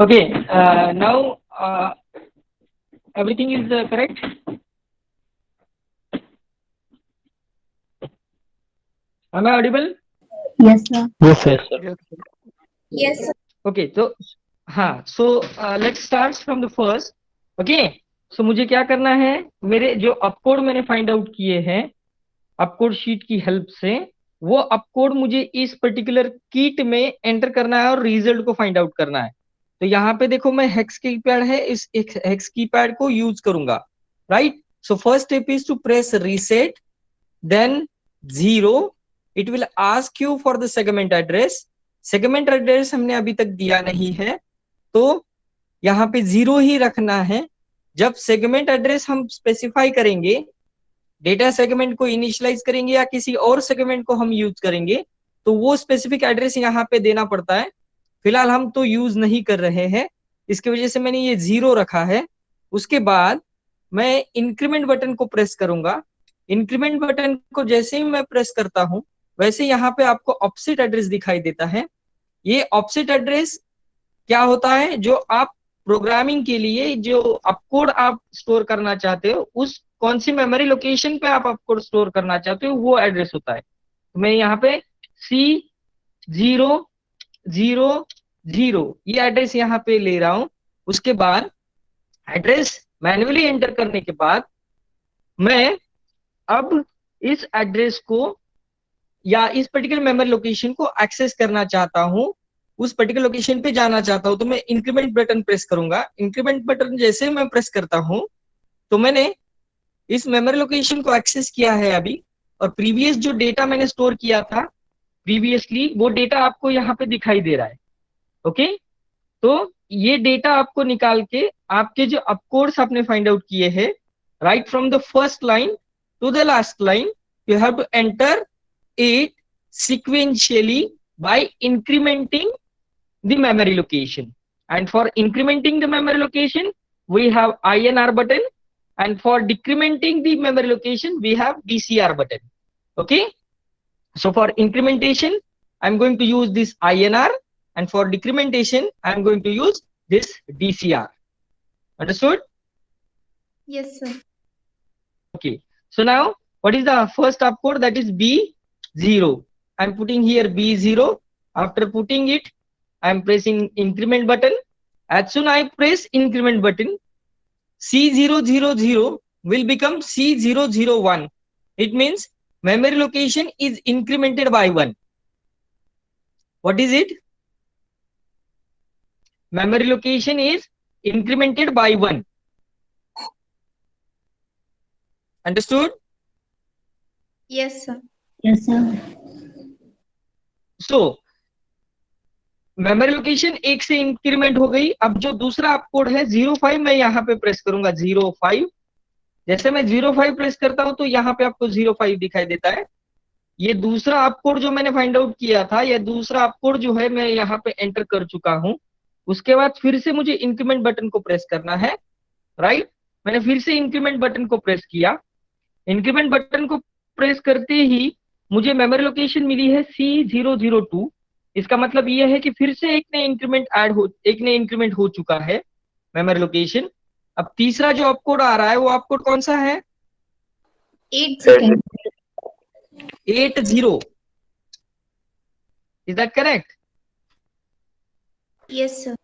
Okay, now everything is correct. Am I audible? Yes, sir. Yes, sir. Yes, sir. Okay, so हाँ, so let's start from the first. Okay, so मुझे क्या करना है, मेरे जो अपकोड मैंने फाइंड आउट किए हैं अपकोड शीट की हेल्प से, वो अपकोड मुझे इस पर्टिकुलर कीट में एंटर करना है और रिजल्ट को फाइंड आउट करना है। तो यहाँ पे देखो मैं हेक्स कीपैड है, इस हेक्स कीपैड को यूज करूंगा, right. So first step is to press reset, then 0, it will ask you for the segment address. Segment address हमने अभी तक दिया नहीं है, तो यहाँ पे 0 ही रखना है। जब सेगमेंट एड्रेस हम स्पेसिफाई करेंगे, डेटा सेगमेंट को इनिशियलाइज करेंगे या किसी और सेगमेंट को हम यूज करेंगे, तो वो स्पेसिफिक एड्रेस यहाँ पे देना पड़ता है। फिलहाल हम तो यूज नहीं कर रहे हैं, इसकी वजह से मैंने ये 0 रखा है। उसके बाद मैं इंक्रीमेंट बटन को प्रेस करूंगा। इंक्रीमेंट बटन को जैसे ही मैं प्रेस करता हूं, वैसे यहाँ पे आपको ऑफसेट एड्रेस दिखाई देता है। ये ऑफसेट एड्रेस क्या होता है, जो आप प्रोग्रामिंग के लिए जो अपकोड आप स्टोर करना चाहते हो, उस कौन सी मेमोरी लोकेशन पे आप अपकोड स्टोर करना चाहते हो, वो एड्रेस होता है। तो मैं यहाँ पे C000 ये एड्रेस यहाँ पे ले रहा हूं। उसके बाद एड्रेस मैन्युअली एंटर करने के बाद मैं अब इस एड्रेस को या इस पर्टिकुलर मेमोरी लोकेशन को एक्सेस करना चाहता हूं, उस पर्टिकुलर लोकेशन पे जाना चाहता हूं, तो मैं इंक्रीमेंट बटन प्रेस करूंगा। इंक्रीमेंट बटन जैसे मैं प्रेस करता हूं, तो मैंने इस मेमोरी लोकेशन को एक्सेस किया है अभी, और प्रीवियस जो डेटा मैंने स्टोर किया था प्रीवियसली, वो डेटा आपको यहाँ पे दिखाई दे रहा है। ओके, तो ये डेटा आपको निकाल के आपके जो अपकोड्स आपने फाइंड आउट किए हैं, right from the first line to the last line, you have to enter it sequentially by incrementing the memory location. And for incrementing the memory location, we have INR button, and for decrementing the memory location, we have DCR button. Okay, so for incrementation, I'm going to use this INR, and for decrementation, I'm going to use this DCR. Understood? Yes, sir. Okay, so now what is the first opcode? That is B0. I'm putting here B0. After putting it, I'm pressing increment button. As soon I press increment button, C000 will become C001. It means memory location is incremented by 1. What is it? Memory location is incremented by 1. Understood? Yes, sir. Yes, sir. So memory location 1 से increment हो गई। अब जो दूसरा अपकोड है 05, मैं यहाँ पे प्रेस करूंगा 05। जैसे मैं 05 प्रेस करता हूं, तो यहाँ पे आपको 05 दिखाई देता है। ये दूसरा अपकोड जो मैंने फाइंड आउट किया था, ये दूसरा अपकोड जो है मैं यहाँ पे एंटर कर चुका हूं। उसके बाद फिर से मुझे इंक्रीमेंट बटन को प्रेस करना है, राइट। मैंने फिर से इंक्रीमेंट बटन को प्रेस किया। इंक्रीमेंट बटन को प्रेस करते ही मुझे मेमोरी लोकेशन मिली है C002। इसका मतलब यह है कि फिर से एक नए इंक्रीमेंट हो चुका है मेमोरी लोकेशन। अब तीसरा जो अपकोड आ रहा है, वो अपकोड कौन सा है? 8 80। Is that correct? Yes, sir.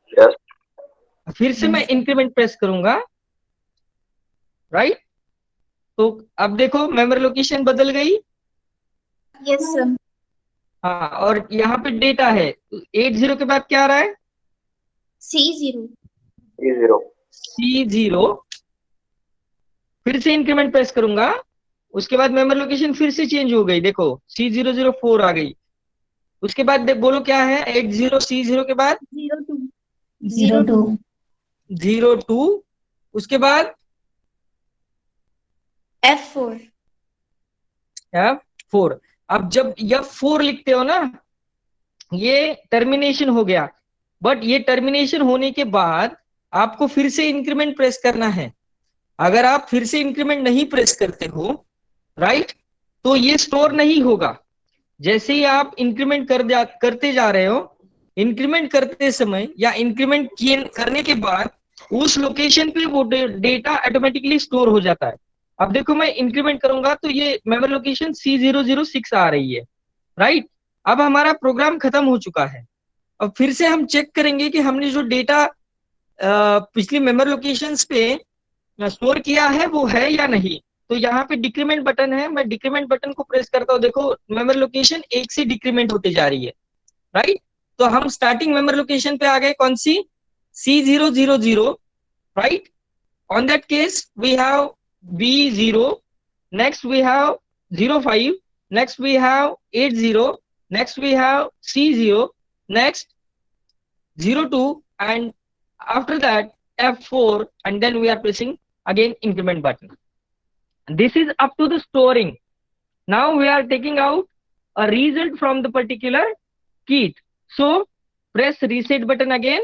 फिर से मैं इंक्रीमेंट प्रेस करूंगा, राइट। तो अब देखो मेमोरी लोकेशन बदल गई। Yes, sir. हाँ, और यहाँ पे डेटा है 80 के बाद क्या आ रहा है? C0. C0। फिर से इंक्रीमेंट प्रेस करूंगा, उसके बाद मेमोरी लोकेशन फिर से चेंज हो गई। देखो C004 आ गई। उसके बाद बोलो क्या है? 80 C0 के बाद 02. 02। उसके बाद F4. F4। अब जब F4 लिखते हो ना, ये टर्मिनेशन हो गया। बट ये टर्मिनेशन होने के बाद आपको फिर से इंक्रीमेंट प्रेस करना है। अगर आप फिर से इंक्रीमेंट नहीं प्रेस करते हो, राइट, तो ये स्टोर नहीं होगा। जैसे ही आप इंक्रीमेंट करते जा रहे हो, इंक्रीमेंट करते समय या इंक्रीमेंट करने के बाद उस लोकेशन पे वो डेटा ऑटोमेटिकली स्टोर हो जाता है। अब देखो मैं इंक्रीमेंट करूंगा तो ये मेमोरी लोकेशन C006 आ रही है, राइट। अब हमारा प्रोग्राम खत्म हो चुका है। अब फिर से हम चेक करेंगे कि हमने जो डेटा पिछली मेमोरी लोकेशंस पे स्टोर किया है वो है या नहीं। तो यहाँ पे डिक्रीमेंट बटन है, मैं डिक्रीमेंट बटन को प्रेस करता हूँ, देखो मेमोरी लोकेशन 1 से डिक्रीमेंट होते जा रही है, राइट। तो हम स्टार्टिंग मेमोरी लोकेशन पे आ गए, कौन सी, C000, right. On that case we have B0, next we have 05, next we have 80, next we have C0, next 02, and after that F4, and then we are pressing again increment button. This is up to the storing. Now we are taking out a result from the particular key. So press reset button again,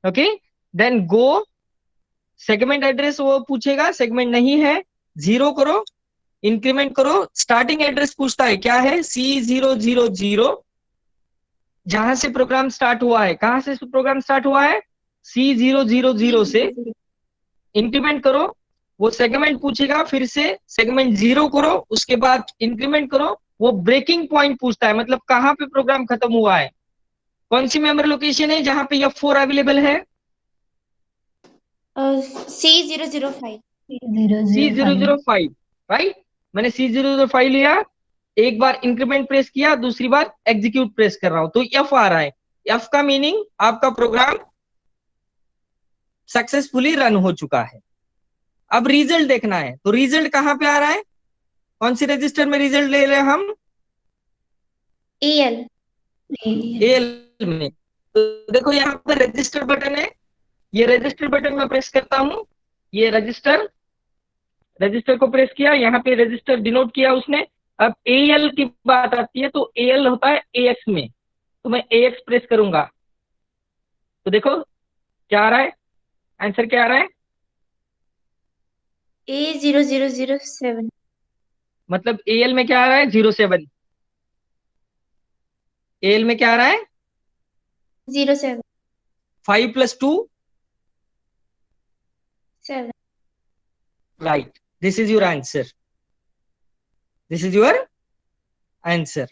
okay, then go segment address वो पूछेगा, segment नहीं है, 0 करो, increment करो, starting address पूछता है क्या है, C000, जहां से प्रोग्राम स्टार्ट हुआ है, कहां से प्रोग्राम स्टार्ट हुआ है, C000 से। इंक्रीमेंट करो, वो सेगमेंट पूछेगा, फिर से सेगमेंट 0 करो, उसके बाद इंक्रीमेंट करो, वो ब्रेकिंग पॉइंट पूछता है, मतलब कहां पे प्रोग्राम खत्म हुआ है, कौन सी मेमोरी लोकेशन है जहां पे F4 अवेलेबल है, C005। C005, right. मैंने C005 लिया, एक बार इंक्रीमेंट प्रेस किया, दूसरी बार एग्जीक्यूट प्रेस कर रहा हूं, तो F आ रहा है। F का मीनिंग आपका प्रोग्राम सक्सेसफुली रन हो चुका है। अब रिजल्ट देखना है, तो रिजल्ट कहां पे आ रहा है, कौन सी रजिस्टर में रिजल्ट ले रहे हैं हम, AL। AL में। तो देखो यहाँ पर रजिस्टर बटन है, ये रजिस्टर बटन में प्रेस करता हूं, ये रजिस्टर को प्रेस किया, यहाँ पे रजिस्टर डिनोट किया उसने। अब AL की बात आती है, तो AL होता है AX में, तो मैं AX प्रेस करूंगा, तो देखो क्या आ रहा है, आंसर क्या आ रहा है, A0007। मतलब AL में क्या आ रहा है, 07, AL में क्या आ रहा है, 07। 5 + 2, 7। Right, this is your answer, this is your answer.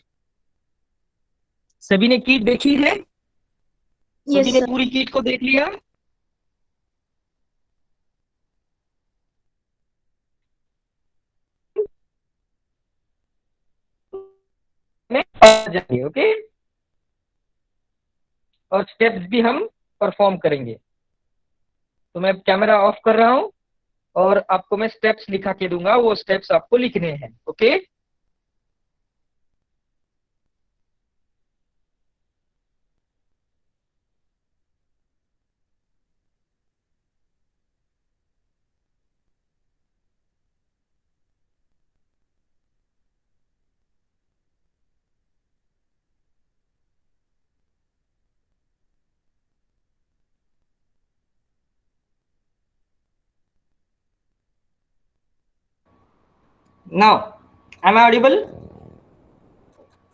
सभी ने कीट देखी है, यस सभी ने सर। पूरी कीट को देख लिया, जाएंगे, ओके, और स्टेप्स भी हम परफॉर्म करेंगे। तो मैं कैमरा ऑफ कर रहा हूं और आपको मैं स्टेप्स लिखा के दूंगा, वो स्टेप्स आपको लिखने हैं, okay. Now am I audible?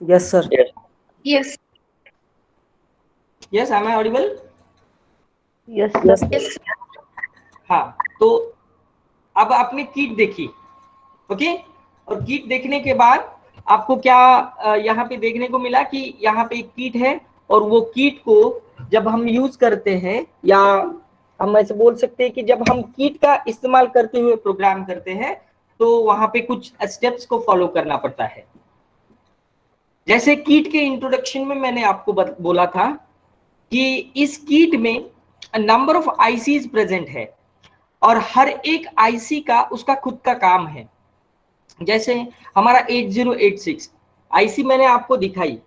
Yes, sir. Yes. Yes, am I audible? Yes, sir. Yes. हाँ, तो अब आपने कीट देखी, ओके, और कीट देखने के बाद आपको क्या यहाँ पे देखने को मिला कि यहाँ पे एक कीट है, और वो कीट को जब हम यूज करते हैं, या हम ऐसे बोल सकते हैं कि जब हम कीट का इस्तेमाल करते हुए प्रोग्राम करते हैं, तो वहां पे कुछ स्टेप्स को फॉलो करना पड़ता है। जैसे कीट के इंट्रोडक्शन में मैंने आपको बोला था कि इस कीट में नंबर ऑफ आईसीज प्रेजेंट है, और हर एक आईसी का उसका खुद का काम है। जैसे हमारा 8086 आईसी मैंने आपको दिखाई,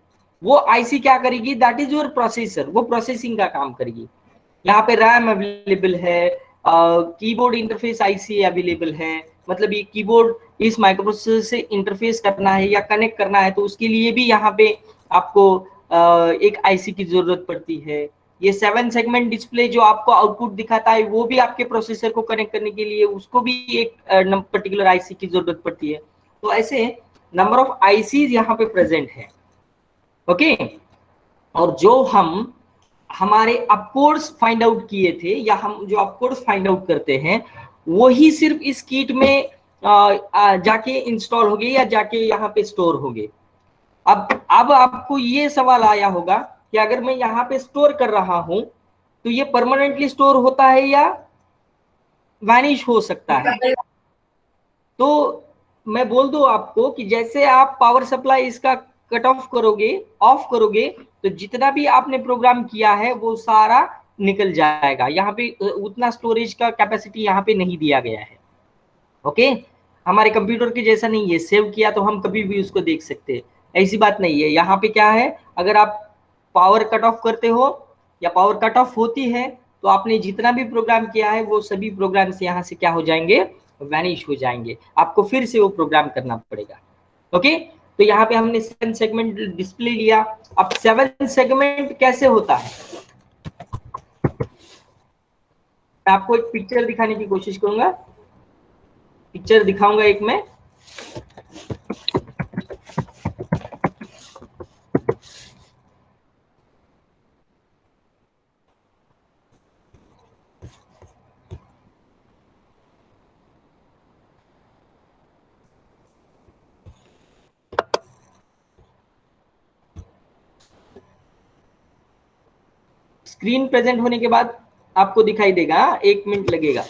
वो आईसी क्या करेगी, दैट इज योर प्रोसेसर, वो प्रोसेसिंग का काम करेगी। यहाँ पे रैम अवेलेबल है, कीबोर्ड इंटरफेस आईसी अवेलेबल है, मतलब ये कीबोर्ड इस माइक्रोप्रोसेसर से इंटरफेस करना है या कनेक्ट करना है, तो उसके लिए भी यहाँ पे आपको एक आईसी की जरूरत पड़ती है। ये 7 सेगमेंट डिस्प्ले जो आपको आउटपुट दिखाता है, वो भी आपके प्रोसेसर को कनेक्ट करने के लिए उसको भी एक पर्टिकुलर आईसी की जरूरत पड़ती है। तो ऐसे नंबर ऑफ आईसीज यहाँ पे प्रेजेंट है, ओके। और जो हम हमारे अपकोड्स फाइंड आउट किए थे, या हम जो अपकोड्स फाइंड आउट करते हैं, वही सिर्फ इस किट में जाके इंस्टॉल होंगे या जाके यहाँ पे स्टोर होंगे। अब आपको ये सवाल आया होगा कि अगर मैं यहाँ पे स्टोर कर रहा हूं तो ये परमानेंटली स्टोर होता है या वैनिश हो सकता है? तो मैं बोल दूं आपको कि जैसे आप पावर सप्लाई इसका कट ऑफ करोगे, ऑफ करोगे, तो जितना भी आपने प्रोग्राम किया है वो सारा निकल जाएगा। यहाँ पे उतना स्टोरेज का कैपेसिटी यहाँ पे नहीं दिया गया है। ओके, हमारे कंप्यूटर के जैसा नहीं है, सेव किया तो हम कभी भी उसको देख सकते हैं, ऐसी बात नहीं है। यहाँ पे क्या है, अगर आप पावर कट ऑफ करते हो या पावर कट ऑफ होती है तो आपने जितना भी प्रोग्राम किया है वो सभी प्रोग्राम्स यहाँ से क्या हो जाएंगे, वैनिश हो जाएंगे, आपको फिर से वो प्रोग्राम करना पड़ेगा। ओके, तो यहाँ पे हमने 7 सेगमेंट डिस्प्ले लिया। अब 7 सेगमेंट कैसे होता है, मैं आपको एक पिक्चर दिखाने की कोशिश करूंगा। पिक्चर दिखाऊंगा एक मैं। स्क्रीन प्रेजेंट होने के बाद आपको दिखाई देगा, 1 मिनट लगेगा।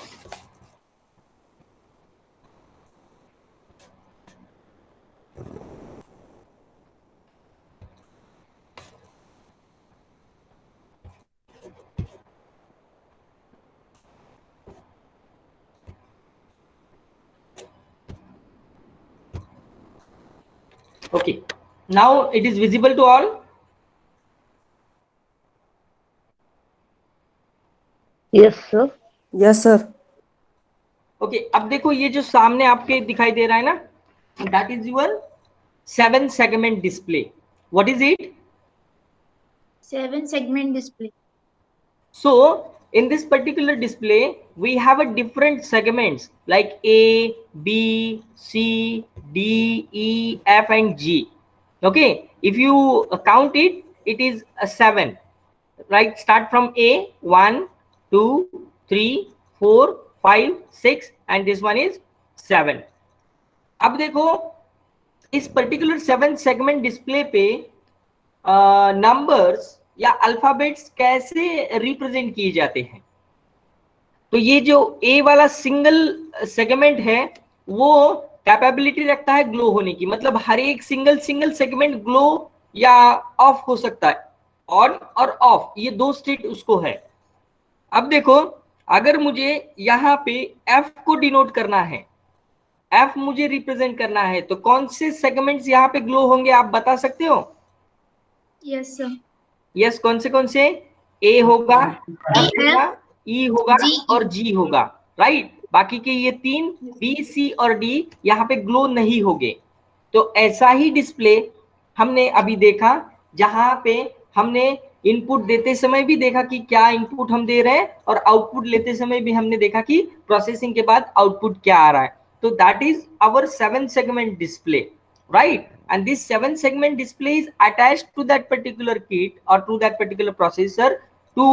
Okay, now it is visible to all. Yes, sir. Yes, sir. Okay, अब देखो ये जो सामने आपके दिखाई दे रहा है ना, that is your 7 segment display. What is it? 7 segment display. So in this particular display we have a different segments like A, B, C, D, E, F and G. Okay, if you count it, it is a 7, right? Start from A, 1, 2, 3, 4, 5, 6 and this one is 7. अब देखो इस particular 7 segment display पे numbers या alphabets कैसे represent किए जाते हैं। तो ये जो ए वाला सिंगल सेगमेंट है वो कैपेबिलिटी रखता है ग्लो होने की, मतलब हर एक सिंगल सेगमेंट ग्लो या ऑफ हो सकता है, ऑन और ऑफ, ये 2 स्टेट उसको है। अब देखो अगर मुझे यहाँ पे एफ को डिनोट करना है, एफ मुझे रिप्रेजेंट करना है, तो कौन से सेगमेंट्स यहाँ पे ग्लो होंगे आप बता सकते हो? Yes, sir. यस, कौन से? ए होगा, एफ होगा, ई होगा G, और जी होगा, राइट। बाकी के ये 3 बी, सी और डी यहाँ पे ग्लो नहीं होंगे। तो ऐसा ही डिस्प्ले हमने अभी देखा, जहां पे हमने इनपुट देते समय भी देखा कि क्या इनपुट हम दे रहे हैं, और आउटपुट लेते समय भी हमने देखा कि प्रोसेसिंग के बाद आउटपुट क्या आ रहा है। तो that is our 7 segment display, right? And this 7 segment display is attached to that particular kit or to that particular processor to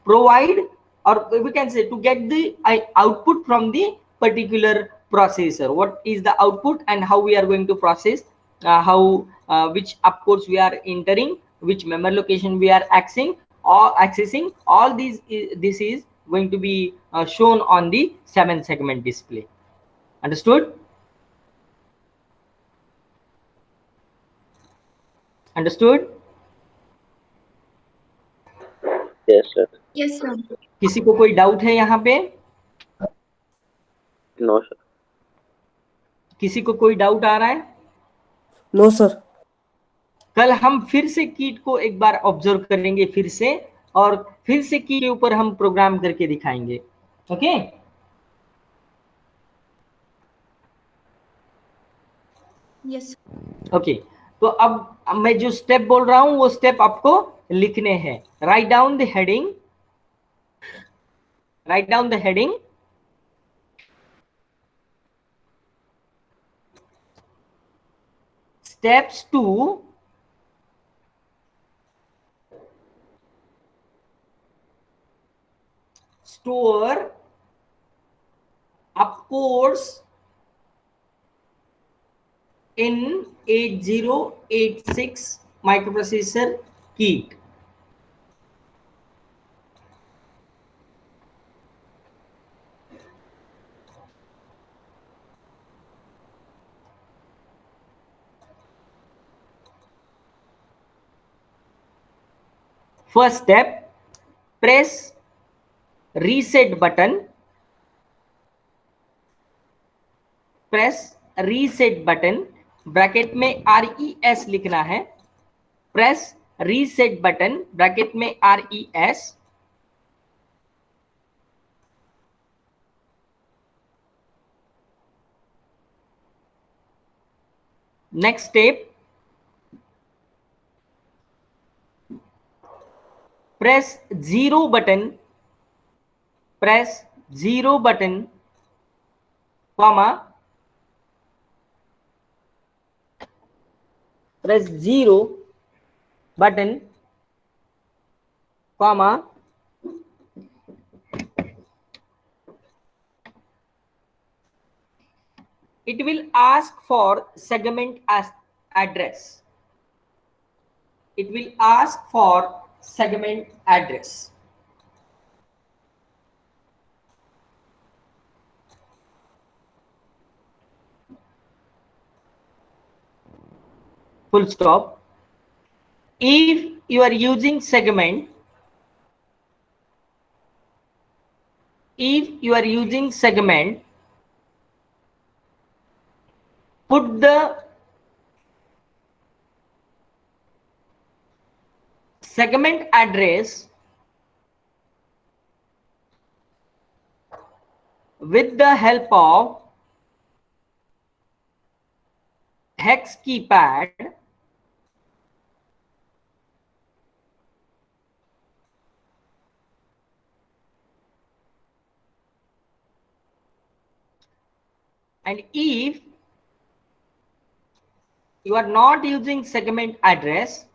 provide, or we can say to get the output from the particular processor. What is the output and how we are going to process, how which upcodes we are entering, which memory location we are accessing, all these this is going to be shown on the 7 segment display. Understood? Understood? Yes, sir. yes, sir. किसी को कोई doubt है यहाँ पे? No, sir. किसी को कोई doubt आ रहा है? No, sir. कल हम फिर से कीट को एक बार ऑब्जर्व करेंगे फिर से, और फिर से की के ऊपर हम प्रोग्राम करके दिखाएंगे। Okay, Yes, sir. ओके। तो अब मैं जो स्टेप बोल रहा हूं वो स्टेप आपको लिखने हैं। Right down the heading, right down the heading, steps to store opcodes in 8086 microprocessor kit. First step, press reset button. Press reset button, bracket में RES लिखना है. प्रेस रीसेट बटन, ब्रैकेट में RES. Next step, press zero button, press zero button, comma, press 0 button, comma, it will ask for segment as address. It will ask for segment address. Full stop. If you are using segment, put the segment address with the help of hex keypad and if you are not using segment address,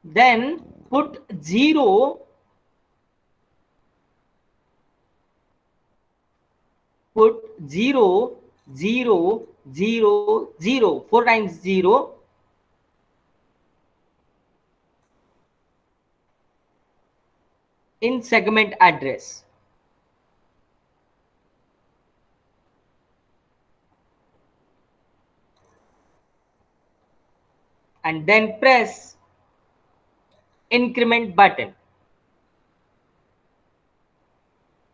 then put 0, put 0 0 0 0 4 times 0 in segment address. And then press increment button.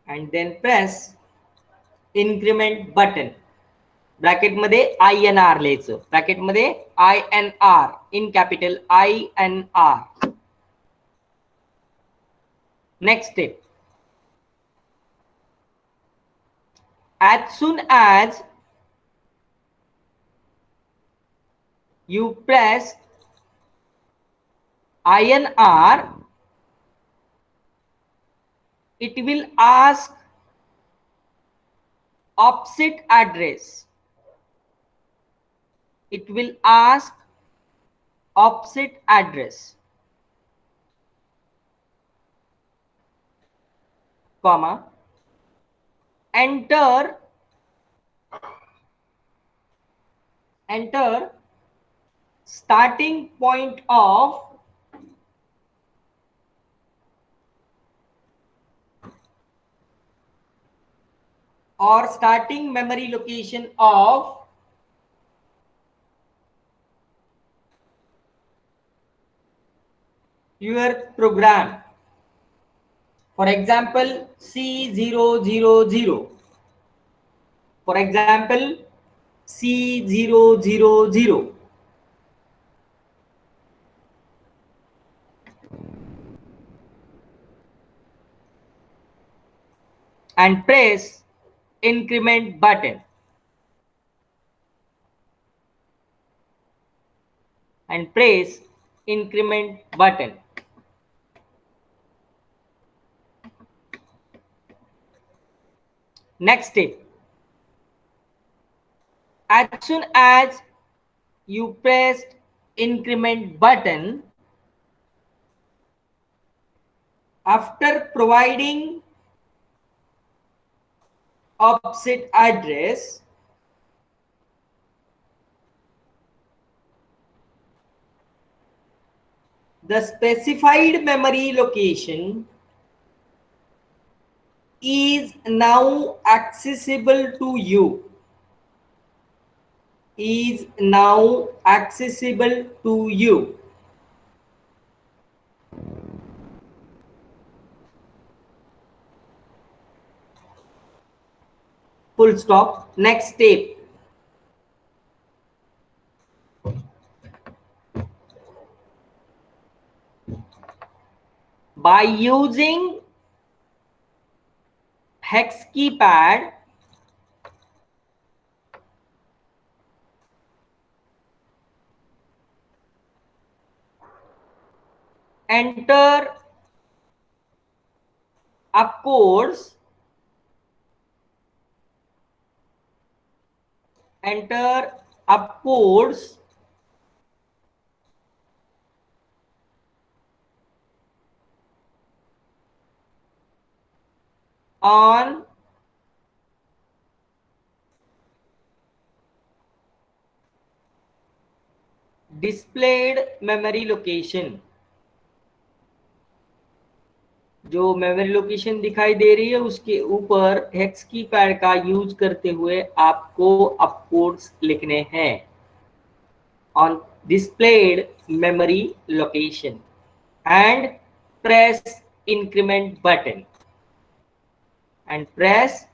And then press increment button. Bracket मध्ये INR लिहायचं, bracket मध्ये INR in capital INR. Next step, as soon as you press INR, it will ask offset address. It will ask offset address, comma, enter starting point of or starting memory location of your program. For example, C000. For example, C000. And press increment button. And press increment button. Next step, as soon as you pressed increment button, after providing offset address, the specified memory location is now accessible to you. Is now accessible to you. Full stop. Next step. By using hex keypad, enter opcodes, enter opcodes on displayed memory location. जो memory location दिखाई दे रही है उसके ऊपर hex की pad का use करते हुए आपको अपकोड्स लिखने हैं on displayed memory location and press increment button and press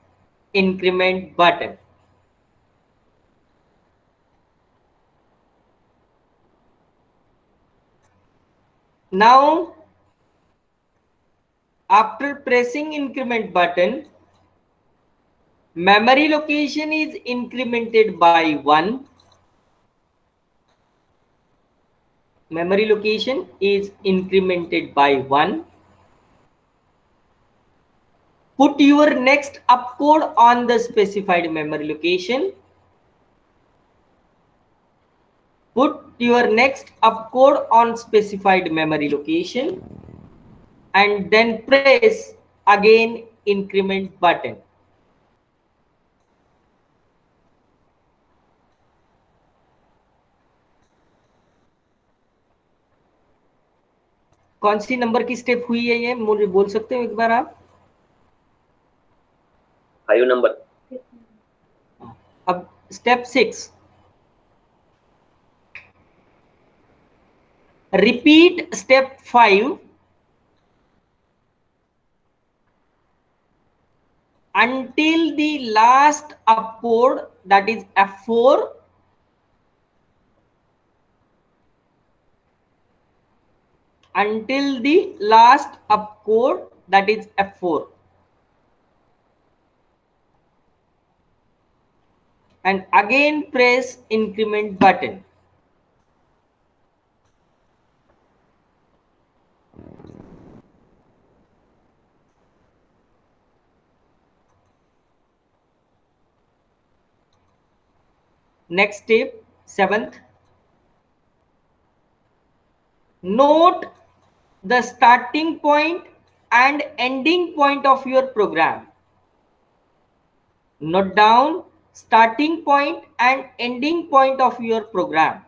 increment button. Now, after pressing increment button, memory location is incremented by 1. Memory location is incremented by 1. Put your next opcode on the specified memory location. Put your next opcode on specified memory location and then press again increment button. कौन सी number की step हुई है ये मुझे बोल सकते हो एक बार आप? 5 नंबर. अब step 6. Repeat step 5 until the last opcode, that is F4, until the last opcode, that is F4, and again press increment button. Next step, 7th. Note the starting point and ending point of your program. Note down starting point and ending point of your program.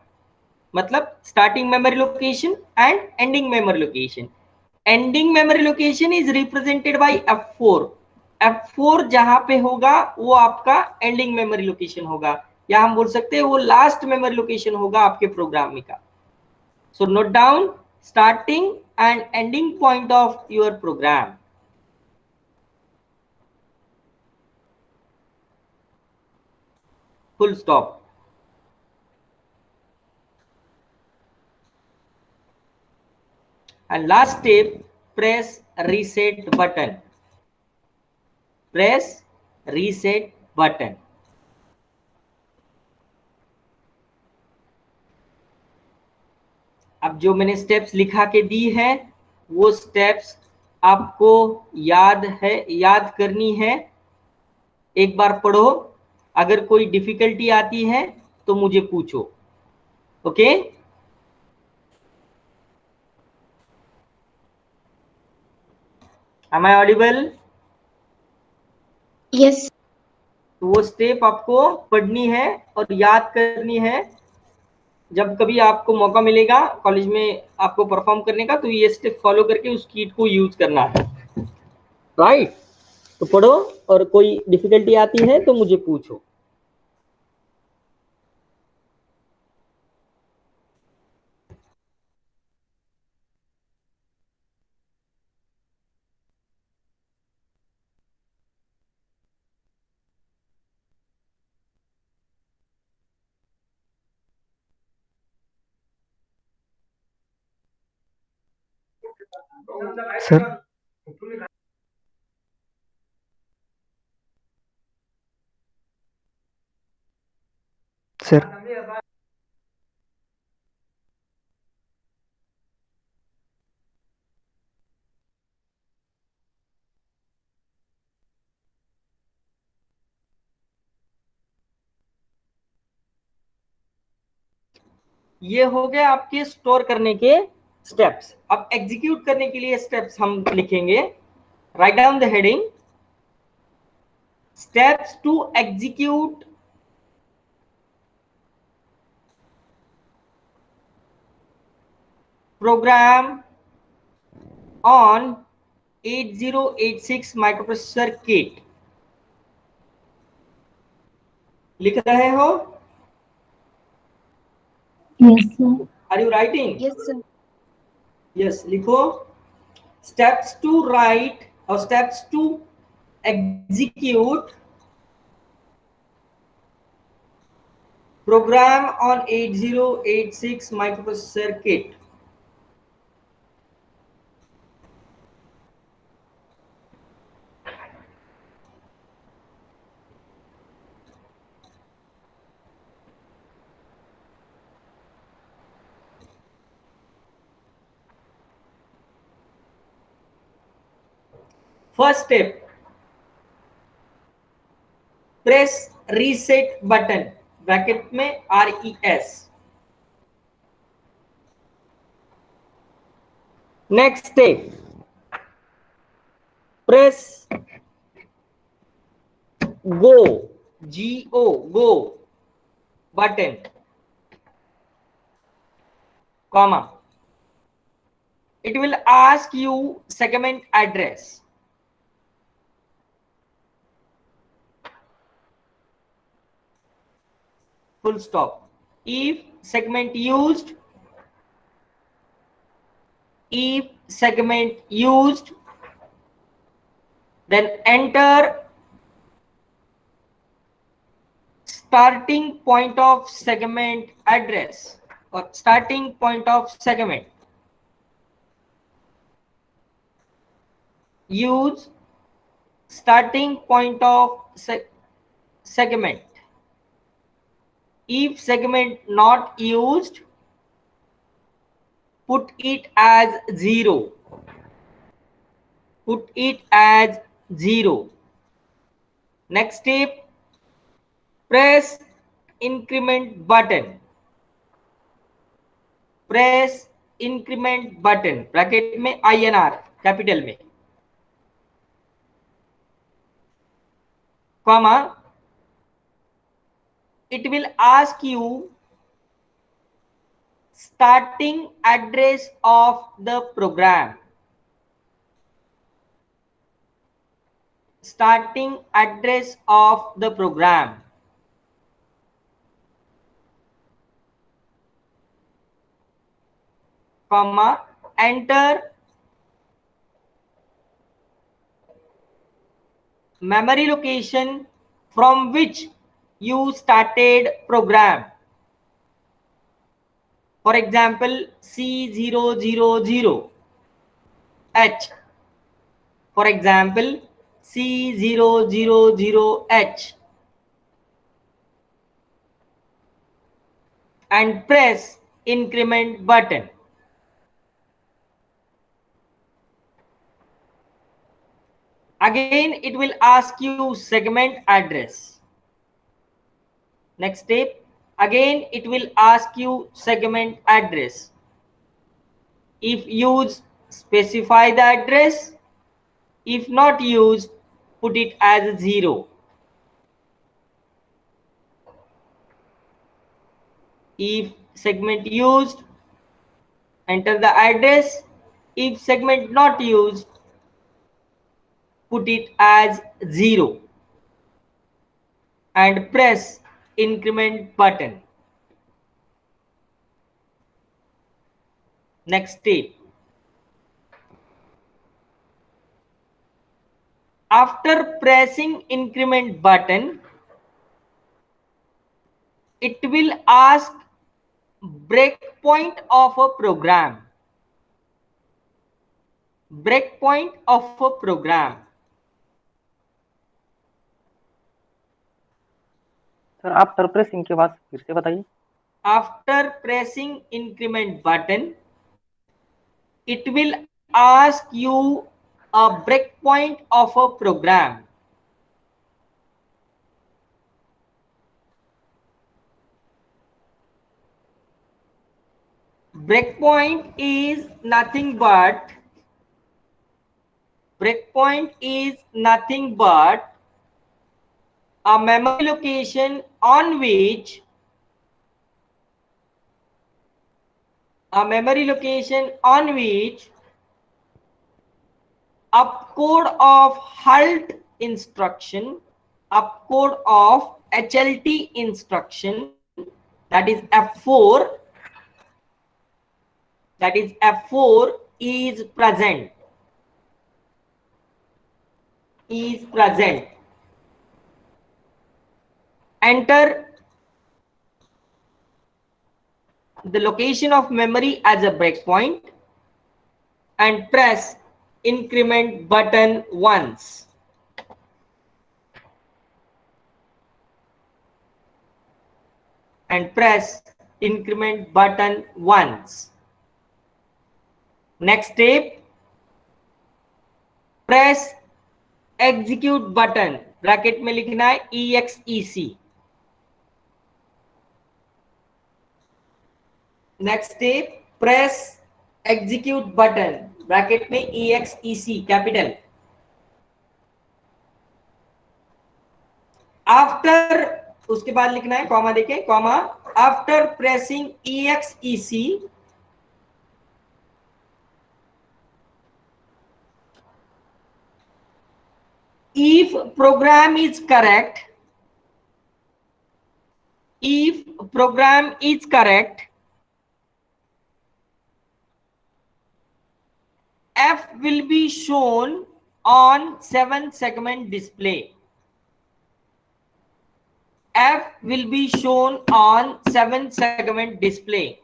मतलब starting memory location and ending memory location. Ending memory location is represented by F4. F4 जहां पे होगा वो आपका ending memory location होगा, या हम बोल सकते हैं वो last memory location होगा आपके प्रोग्राम में का. So note down starting and ending point of your program. Full stop. And last step, press reset button. Press reset button. अब जो मैंने स्टेप्स लिखा के दी है वो स्टेप्स आपको याद करनी है. एक बार पढ़ो अगर कोई डिफिकल्टी आती है तो मुझे पूछो। Okay, am I audible? Yes. तो वो स्टेप आपको पढ़नी है और याद करनी है। जब कभी आपको मौका मिलेगा कॉलेज में आपको परफॉर्म करने का, तो ये स्टेप फॉलो करके उस किट को यूज करना है। राइट, तो पढ़ो और कोई डिफिकल्टी आती है तो मुझे पूछो। सर सर ये हो गए आपके स्टोर करने के स्टेप्स। अब एग्जीक्यूट करने के लिए स्टेप्स हम लिखेंगे। Write down the heading, steps to execute program on 8086 microprocessor kit. लिख रहे हो? Yes, sir. Are you writing? Yes, sir. Yes, लिखो। स्टेप्स टू राइट और steps to execute program on 8086 microprocessor kit. First step, press reset button, bracket में RES। Next step, press go, GO button, comma. It will ask you segment address. Full stop. If segment used, then enter starting point of segment address or starting point of segment. Use starting point of segment. If segment not used, put it as 0. Put it as 0. Next step, press increment button. Press increment button, bracket में INR capital में, comma. It will ask you starting address of the program. Starting address of the program, comma. Enter memory location from which you started program. For example, C000H. For example, C000H. And press increment button. Again, it will ask you segment address. Next step, again it will ask you segment address. If used, specify the address. If not used, put it as 0. If segment used, enter the address. If segment not used, put it as 0 and press increment button. Next step. After pressing increment button, it will ask breakpoint of a program. Breakpoint of a program. Sir after pressing के बाद फिर से बताइए. After pressing increment button, it will ask you a breakpoint of a program. Breakpoint is nothing but a memory location on which opcode of halt instruction, opcode of HLT instruction, that is F4, is present. Enter the location of memory as a breakpoint and press increment button once. Next step, press execute button, bracket में लिखना है EXEC. Next step, press execute button, bracket में EXEC capital. After, उसके बाद लिखना है comma देके, comma, after pressing EXEC, if program is correct, F will be shown on 7 segment display. F will be shown on 7 segment display.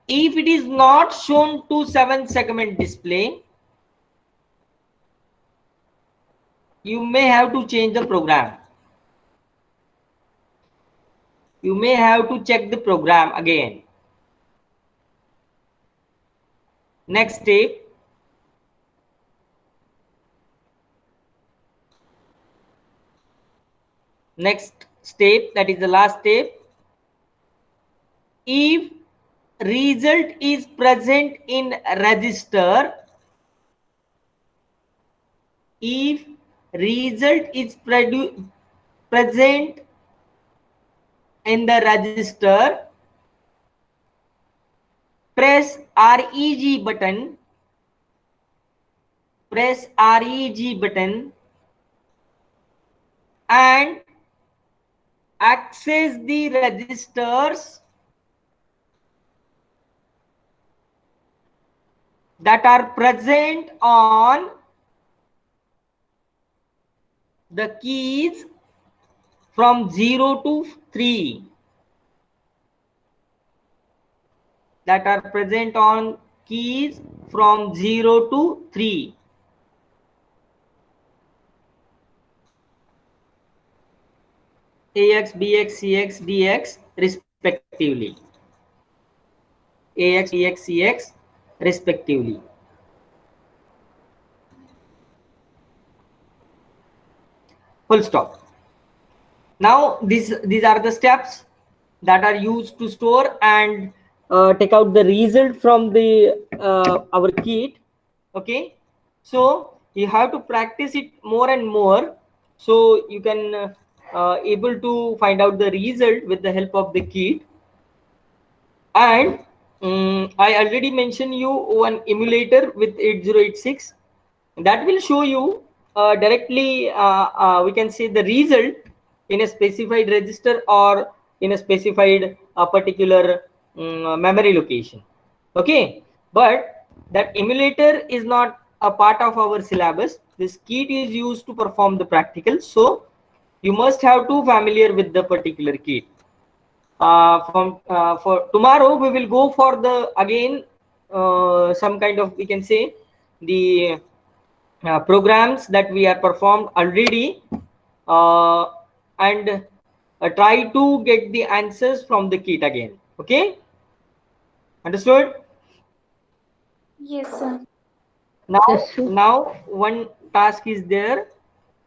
If it is not shown to 7 segment display, you may have to change the program. You may have to check the program again. Next step, that is the last step. If result is present in register, present in the register, press REG button, and access the registers that are present on the keys from 0 to 3. That are present on keys from 0 to 3. AX, BX, CX, DX respectively. AX, BX, CX respectively. Full stop. Now these are the steps that are used to store and take out the result from the our kit. Okay, so you have to practice it more and more, so you can able to find out the result with the help of the kit. And I already mentioned you one emulator with 8086 that will show you directly we can say the result in a specified register or in a specified particular memory location. Okay, but that emulator is not a part of our syllabus. This kit is used to perform the practical, so you must have to familiar with the particular kit. For tomorrow we will go for the again some kind of, we can say, the programs that we are performed already, and try to get the answers from the kit again. Okay, understood? Yes, sir. Now, Yes, sir. now one task is there.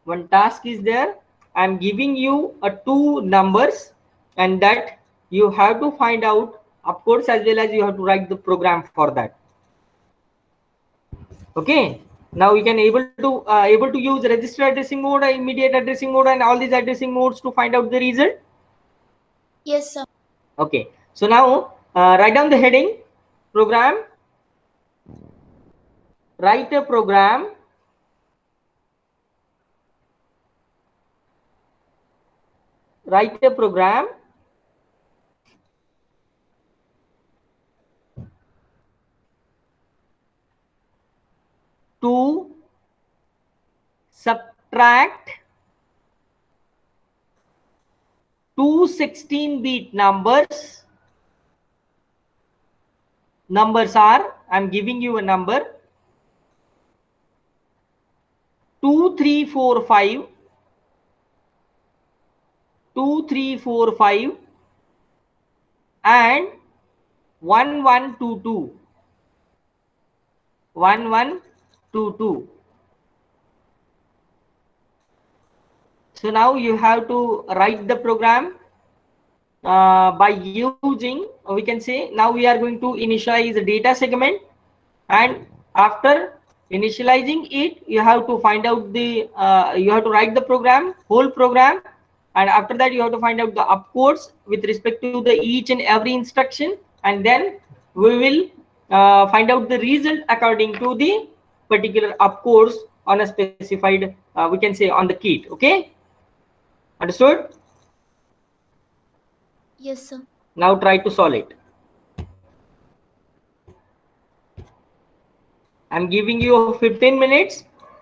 One task is there. I'm giving you two numbers, and that you have to find out, of course, as well as you have to write the program for that. Okay. Now you can able to use register addressing mode, immediate addressing mode, and all these addressing modes to find out the result. Yes, sir. Okay. So now write down the heading program. Write a program. Write a program to subtract two 16-bit numbers. Numbers are, I'm giving you a number, 2 3 4 5, 2 3 4 5, and 1 1 2 2, 1 1 2 2. So now you have to write the program by using, we can say, now we are going to initialize the data segment, and after initializing it, you have to find out the you have to write the program, whole program, and after that you have to find out the opcodes with respect to the each and every instruction, and then we will find out the result according to the particular opcodes on a specified we can say on the kit. Okay, understood? Yes, sir. Now try to solve it. I'm giving you 15 minutes.